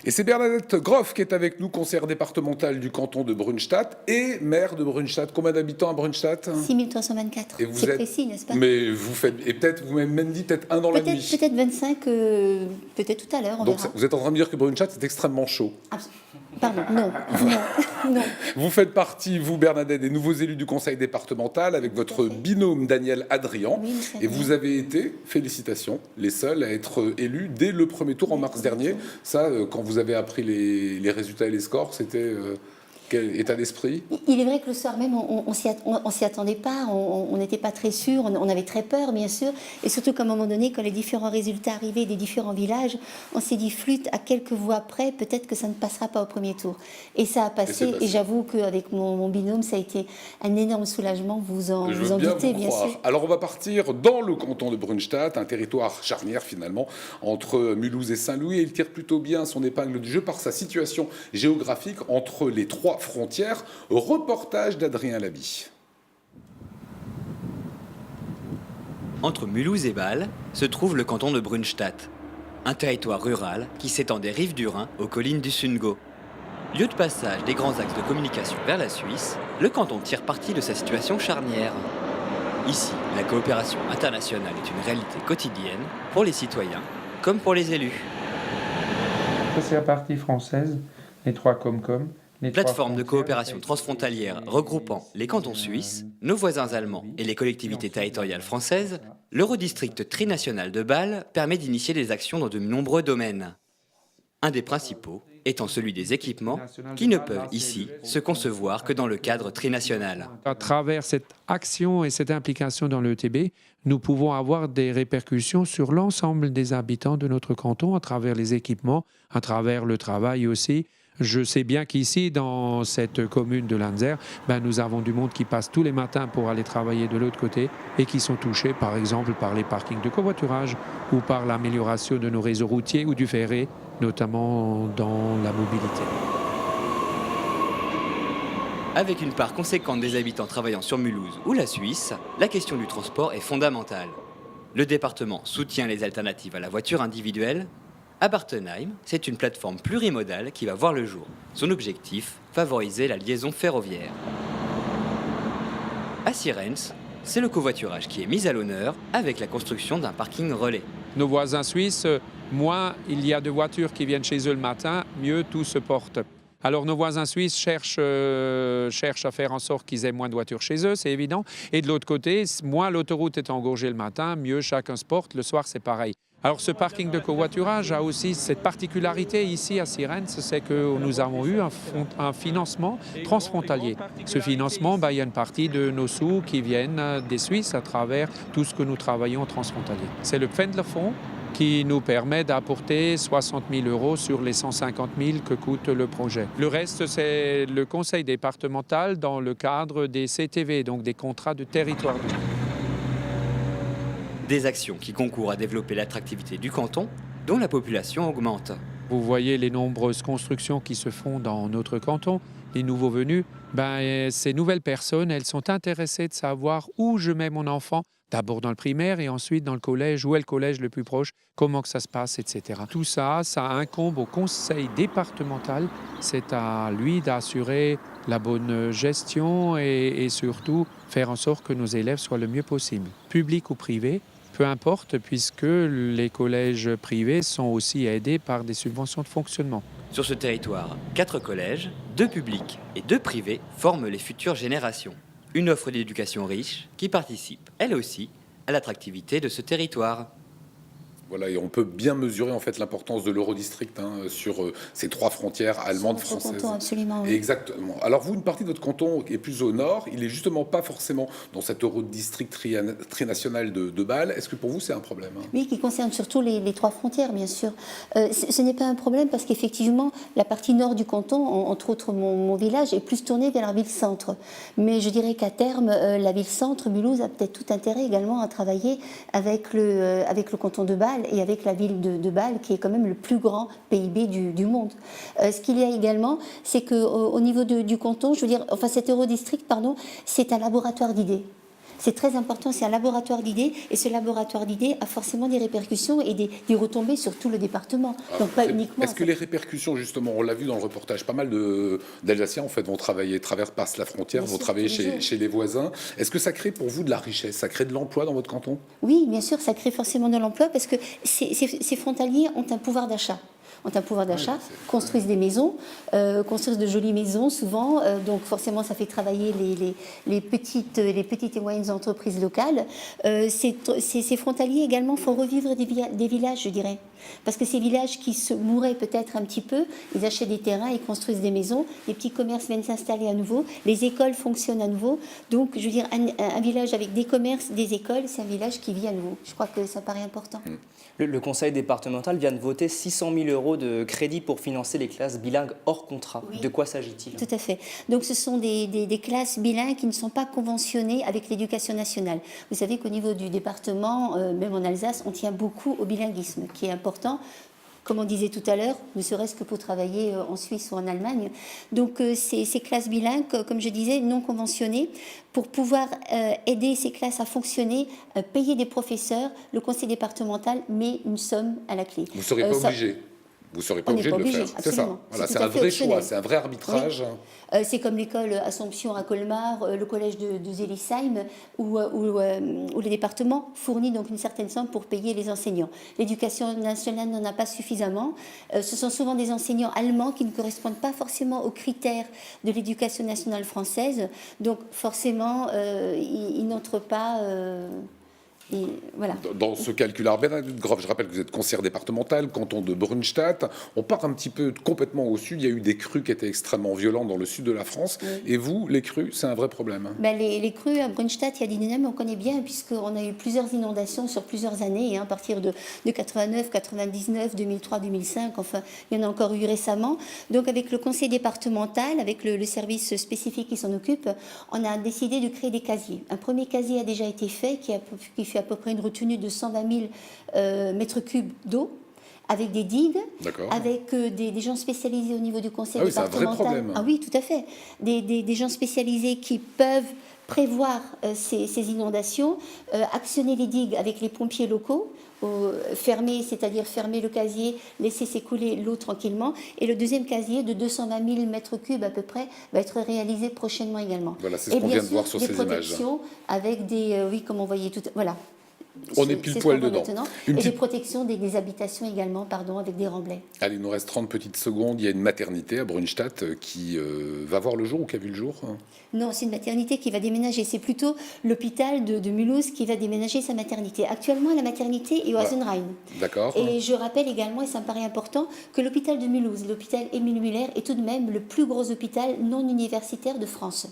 Et c'est Bernadette Groff qui est avec nous, conseillère départementale du canton de Brunstatt et maire de Brunstatt. Combien d'habitants à Brunstatt? 6324. C'est précis, n'est-ce pas? Mais vous faites, et peut-être, vous m'avez même dit peut-être un dans la nuit. Peut-être 25, peut-être tout à l'heure, on Donc verra. vous êtes en train de me dire que Brunstatt est extrêmement chaud. Pardon, non. Vous faites partie, vous Bernadette, des nouveaux élus du conseil départemental avec votre binôme Daniel Adrian. Oui, et vous avez été, félicitations, les seuls à être élus dès le premier tour en mars dernier. Ça, quand vous avez appris les résultats et les scores, c'était quel état d'esprit? Il est vrai que le soir même, on s'y attendait pas, on n'était pas très sûr, on avait très peur, bien sûr. Et surtout qu'à un moment donné, quand les différents résultats arrivaient des différents villages, on s'est dit, flûte, à quelques voix près, peut-être que ça ne passera pas au premier tour. Et ça a passé, et j'avoue qu'avec mon binôme, ça a été un énorme soulagement, vous en doutez, bien sûr. Alors on va partir dans le canton de Brunstatt, un territoire charnière finalement, entre Mulhouse et Saint-Louis. Et il tire plutôt bien son épingle du jeu par sa situation géographique entre les trois frontières. Reportage d'Adrien Laby. Entre Mulhouse et Bâle se trouve le canton de Brunstatt, un territoire rural qui s'étend des rives du Rhin aux collines du Sundgau. Lieu de passage des grands axes de communication vers la Suisse, le canton tire parti de sa situation charnière. Ici, la coopération internationale est une réalité quotidienne pour les citoyens comme pour les élus. Ça, c'est la partie française, les trois Comcom. Plateforme de coopération transfrontalière regroupant les cantons suisses, nos voisins allemands et les collectivités territoriales françaises, l'Eurodistrict trinational de Bâle permet d'initier des actions dans de nombreux domaines. Un des principaux étant celui des équipements qui ne peuvent ici se concevoir que dans le cadre trinational. À travers cette action et cette implication dans l'ETB, nous pouvons avoir des répercussions sur l'ensemble des habitants de notre canton à travers les équipements, à travers le travail aussi. Je sais bien qu'ici, dans cette commune de Lanzer, nous avons du monde qui passe tous les matins pour aller travailler de l'autre côté et qui sont touchés, par exemple, par les parkings de covoiturage ou par l'amélioration de nos réseaux routiers ou du ferré, notamment dans la mobilité. Avec une part conséquente des habitants travaillant sur Mulhouse ou la Suisse, la question du transport est fondamentale. Le département soutient les alternatives à la voiture individuelle. À Bartenheim, c'est une plateforme plurimodale qui va voir le jour. Son objectif, favoriser la liaison ferroviaire. À Sierentz, c'est le covoiturage qui est mis à l'honneur avec la construction d'un parking relais. Nos voisins suisses, moins il y a de voitures qui viennent chez eux le matin, mieux tout se porte. Alors nos voisins suisses cherchent à faire en sorte qu'ils aient moins de voitures chez eux, c'est évident. Et de l'autre côté, moins l'autoroute est engorgée le matin, mieux chacun se porte. Le soir, c'est pareil. Alors ce parking de covoiturage a aussi cette particularité ici à Sierentz, c'est que nous avons eu un financement transfrontalier. Ce financement, il y a une partie de nos sous qui viennent des Suisses à travers tout ce que nous travaillons transfrontalier. C'est le Pfändlerfonds qui nous permet d'apporter 60 000 € sur les 150 000 que coûte le projet. Le reste, c'est le conseil départemental dans le cadre des CTV, donc des contrats de territoire. Des actions qui concourent à développer l'attractivité du canton, dont la population augmente. Vous voyez les nombreuses constructions qui se font dans notre canton, les nouveaux venus. Ces nouvelles personnes, elles sont intéressées de savoir où je mets mon enfant, d'abord dans le primaire et ensuite dans le collège, où est le collège le plus proche, comment que ça se passe, etc. Tout ça, ça incombe au conseil départemental. C'est à lui d'assurer la bonne gestion et surtout faire en sorte que nos élèves soient le mieux possible, public ou privé. Peu importe, puisque les collèges privés sont aussi aidés par des subventions de fonctionnement. Sur ce territoire, 4 collèges, 2 publics et 2 privés forment les futures générations. Une offre d'éducation riche qui participe, elle aussi, à l'attractivité de ce territoire. Voilà, et on peut bien mesurer en fait l'importance de l'Eurodistrict sur ces trois frontières allemandes, françaises. Canton, absolument. Oui. Exactement. Alors vous, une partie de votre canton est plus au nord. Il est justement pas forcément dans cet Eurodistrict trinational de Bâle. Est-ce que pour vous c'est un problème? Oui, qui concerne surtout les trois frontières, bien sûr. Ce n'est pas un problème parce qu'effectivement, la partie nord du canton, entre autres mon village, est plus tournée vers la ville-centre. Mais je dirais qu'à terme, la ville-centre, Mulhouse, a peut-être tout intérêt également à travailler avec le canton de Bâle et avec la ville de Bâle, qui est quand même le plus grand PIB du monde. Ce qu'il y a également, c'est qu'au niveau du canton, je veux dire, enfin cet Eurodistrict, pardon, c'est un laboratoire d'idées. C'est très important, c'est un laboratoire d'idées, et ce laboratoire d'idées a forcément des répercussions et des retombées sur tout le département. Donc pas uniquement. Est-ce que les répercussions, justement, on l'a vu dans le reportage, pas mal d'Alsaciens en fait vont travailler, passent la frontière, vont travailler chez les voisins. Est-ce que ça crée pour vous de la richesse, ça crée de l'emploi dans votre canton? Oui, bien sûr, ça crée forcément de l'emploi parce que ces frontaliers ont un pouvoir d'achat. Construisent des maisons, construisent de jolies maisons souvent, donc forcément ça fait travailler les petites et moyennes entreprises locales. Ces frontaliers également font revivre des villages, je dirais, parce que ces villages qui se mouraient peut-être un petit peu, ils achètent des terrains, ils construisent des maisons, les petits commerces viennent s'installer à nouveau, les écoles fonctionnent à nouveau, donc je veux dire un village avec des commerces, des écoles, c'est un village qui vit à nouveau. Je crois que ça paraît important. Le conseil départemental vient de voter 600 000 € de crédit pour financer les classes bilingues hors contrat. Oui. De quoi s'agit-il? Tout à fait. Donc ce sont des classes bilingues qui ne sont pas conventionnées avec l'éducation nationale. Vous savez qu'au niveau du département, même en Alsace, on tient beaucoup au bilinguisme, qui est important. Comme on disait tout à l'heure, ne serait-ce que pour travailler en Suisse ou en Allemagne. Donc ces classes bilingues, comme je disais, non conventionnées, pour pouvoir aider ces classes à fonctionner, payer des professeurs, le conseil départemental met une somme à la clé. Vous ne serez pas obligé. Vous ne serez pas obligé de le faire. C'est ça. Voilà, c'est un vrai choix, c'est un vrai arbitrage. Oui. C'est comme l'école Assomption à Colmar, le collège de Zélisheim, où le département fournit donc une certaine somme pour payer les enseignants. L'éducation nationale n'en a pas suffisamment. Ce sont souvent des enseignants allemands qui ne correspondent pas forcément aux critères de l'éducation nationale française. Donc forcément, ils n'entrent pas... Et voilà. Dans ce calcul, Bernadette Groff, je rappelle que vous êtes conseillère départementale, canton de Brunstatt. On part un petit peu complètement au sud. Il y a eu des crues qui étaient extrêmement violentes dans le sud de la France. Oui. Et vous, les crues, c'est un vrai problème? Les crues à Brunstatt, il y a des dynamiques, on connaît bien, puisqu'on a eu plusieurs inondations sur plusieurs années, à partir de 89, 99, 2003, 2005. Enfin, il y en a encore eu récemment. Donc, avec le conseil départemental, avec le service spécifique qui s'en occupe, on a décidé de créer des casiers. Un premier casier a déjà été fait, qui fait à peu près une retenue de 120 000 mètres cubes d'eau, avec des digues, avec des gens spécialisés au niveau du conseil départemental. C'est un vrai problème. Ah oui, tout à fait. Des gens spécialisés qui peuvent prévoir ces inondations, actionner les digues avec les pompiers locaux, c'est-à-dire fermer le casier, laisser s'écouler l'eau tranquillement. Et le deuxième casier de 220 000 mètres cubes à peu près va être réalisé prochainement également. Voilà, c'est ce qu'on vient de voir sur ces images. Et bien sûr, des protections avec comme on voyait tout... Voilà. On est pile poil dedans. Et des protections des habitations également, avec des remblais. Allez, il nous reste 30 petites secondes. Il y a une maternité à Brunstatt qui va voir le jour ou qui a vu le jour? Non, c'est une maternité qui va déménager. C'est plutôt l'hôpital de Mulhouse qui va déménager sa maternité. Actuellement, la maternité est au Hasenheim. D'accord. Et je rappelle également, et ça me paraît important, que l'hôpital de Mulhouse, l'hôpital Émile Muller, est tout de même le plus gros hôpital non universitaire de France.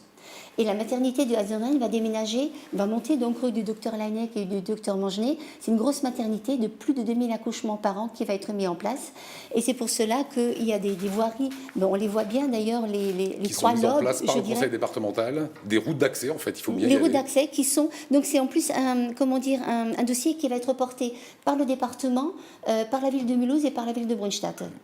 Et la maternité de Hasenheim va déménager, va monter donc rue du docteur Leineck et du docteur Mangenet. C'est une grosse maternité de plus de 2000 accouchements par an qui va être mis en place. Et c'est pour cela qu'il y a des voiries, on les voit bien d'ailleurs, les trois lobes. Qui sont mises en place par le conseil départemental, des routes d'accès en fait, il faut bien y aller. Les routes d'accès qui sont, donc c'est en plus un dossier qui va être porté par le département, par la ville de Mulhouse et par la ville de Brunstatt.